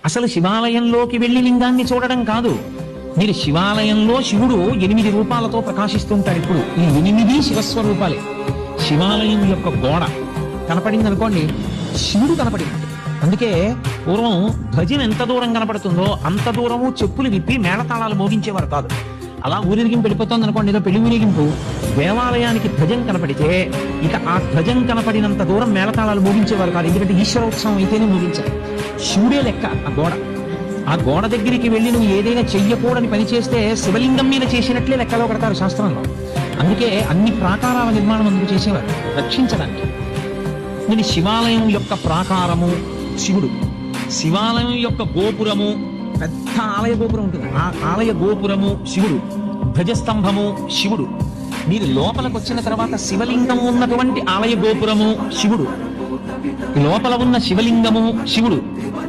అసలు శివాలయంలోకి వెళ్లి లింగాన్ని చూడడం కాదు. మీరు శివాలయంలో శివుడు 8 రూపాలతో ప్రకాశిస్తుంటాడు. ఇప్పుడు ఈ 8 శివస్వరూపాలే. శివాలయం యొక్క గోడ కనపడింది అనుకోండి, శివుడు కనపడింది. అందుకే పూర్వం ధ్వజం ఎంత దూరం కనపడుతుందో అంత దూరము చెప్పులు విప్పి మేళతాళాలు మోగించేవారు కాదు. అలా ఊరేగింపు వెళ్ళిపోతుంది అనుకోండి, ఏదో పెళ్లి ఊరేగింపు, దేవాలయానికి ధ్వజం కనపడితే ఇక ఆ ధ్వజం కనపడినంత దూరం మేళతాళాలు మోగించేవారు కాదు. ఎందుకంటే ఈశ్వరోత్సవం అయితేనే మోగించారు. శివుడే లెక్క ఆ గోడ. ఆ గోడ దగ్గరికి వెళ్ళి నువ్వు ఏదైనా చెయ్యకూడని పని చేస్తే శివలింగం మీద చేసినట్లే లెక్కలో కడతారు శాస్త్రంలో. అందుకే అన్ని ప్రాకారాల నిర్మాణం అందుకు చేసేవారు, రక్షించడానికి. ఇది శివాలయం యొక్క ప్రాకారము శివుడు, శివాలయం యొక్క గోపురము, పెద్ద ఆలయ గోపురం ఉంటుంది, ఆ ఆలయ గోపురము శివుడు, ధ్వజస్తంభము శివుడు. మీరు లోపలికి వచ్చిన తర్వాత శివలింగం ఉన్నటువంటి ఆలయ గోపురము శివుడు, లోపల ఉన్న శివలింగము శివుడు,